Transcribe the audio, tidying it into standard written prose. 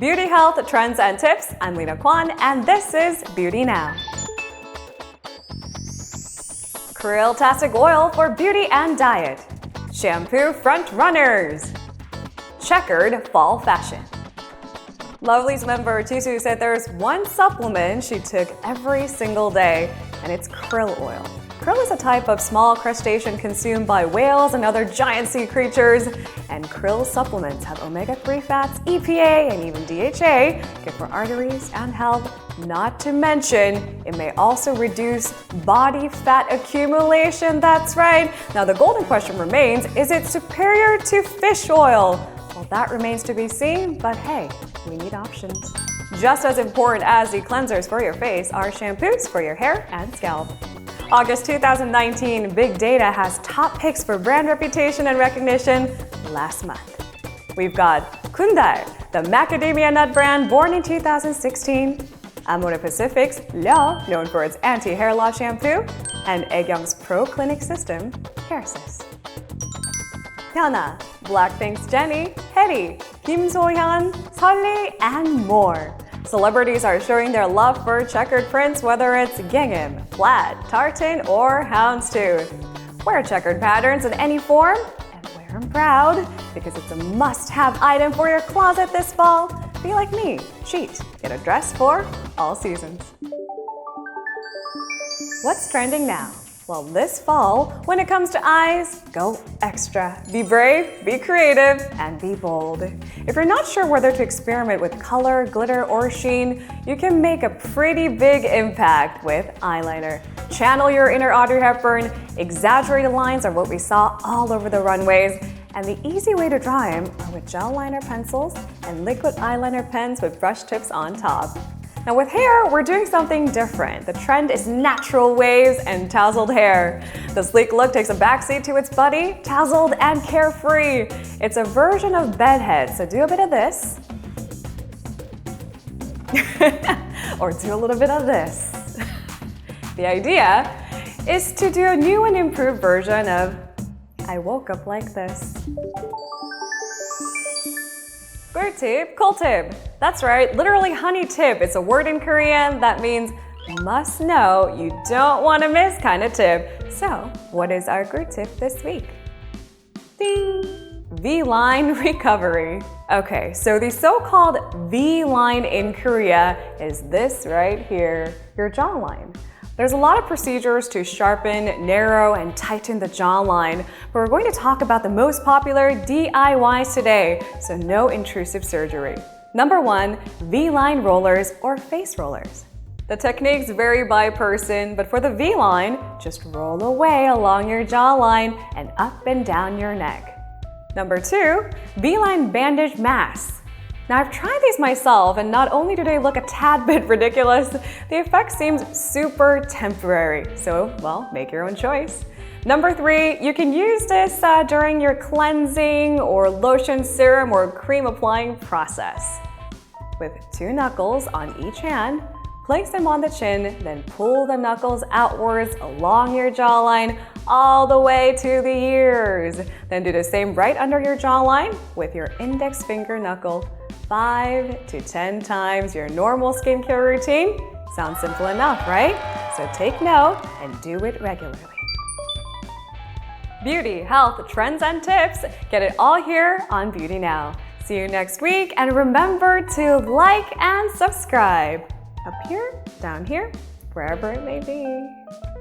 Beauty health, trends, and tips. I'm Lena Kwan, and this is Beauty Now. Krill-tastic oil for beauty and diet. Shampoo front runners. Checkered fall fashion. Lovely's member Jisoo said there's one supplement she took every single day, and it's krill oil. Krill is a type of small crustacean consumed by whales and other giant sea creatures, and krill supplements have omega-3 fats, EPA, and even DHA, good for arteries and health. Not to mention, it may also reduce body fat accumulation. That's right. Now the golden question remains, is it superior to fish oil? Well, that remains to be seen, but hey, we need options. Just as important as the cleansers for your face are shampoos for your hair and scalp. August 2019, Big Data has top picks for brand reputation and recognition last month. We've got Kundal, the macadamia nut brand born in 2016, Amore Pacific's Lyo, known for its anti-hair loss shampoo, and Aegyoung's Pro Clinic System, Hair Assist. Hyuna, Blackpink's Jennie, Hetty, Kim So-hyun, Seolli, and more. Celebrities are showing their love for checkered prints, whether it's gingham, plaid, tartan, or houndstooth. Wear checkered patterns in any form and wear them proud, because it's a must-have item for your closet this fall. Be like me, cheat, get a dress for all seasons. What's trending now? Well, this fall, when it comes to eyes, go extra. Be brave, be creative, and be bold. If you're not sure whether to experiment with color, glitter, or sheen, you can make a pretty big impact with eyeliner. Channel your inner Audrey Hepburn, exaggerated lines are what we saw all over the runways, and the easy way to draw them are with gel liner pencils and liquid eyeliner pens with brush tips on top. Now with hair, we're doing something different. The trend is natural waves and tousled hair. The sleek look takes a backseat to its buddy, tousled and carefree. It's a version of bedhead, so do a bit of this. Or do a little bit of this. The idea is to do a new and improved version of I woke up like this. GGul Tip Cool Tip. That's right, literally honey tip. It's a word in Korean that means must know, you don't want to miss kind of tip. So, what is our GGul Tip this week? Ding! V-line recovery. Okay, so the so-called V-line in Korea is this right here, your jawline. There's a lot of procedures to sharpen, narrow, and tighten the jawline, but we're going to talk about the most popular DIYs today, so no intrusive surgery. Number 1, V-line rollers or face rollers. The techniques vary by person, but for the V-line, just roll away along your jawline and up and down your neck. Number 2, V-line bandage masks. Now I've tried these myself, and not only do they look a tad bit ridiculous, the effect seems super temporary. So, well, make your own choice. Number 3, you can use this during your cleansing or lotion, serum, or cream applying process. With 2 knuckles on each hand, place them on the chin, then pull the knuckles outwards along your jawline all the way to the ears. Then do the same right under your jawline with your index finger knuckle. 5 to 10 times your normal skincare routine. Sounds simple enough, right? So take note and do it regularly. Beauty, health, trends, and tips. Get it all here on Beauty Now. See you next week, and remember to like and subscribe. Up here, down here, wherever it may be.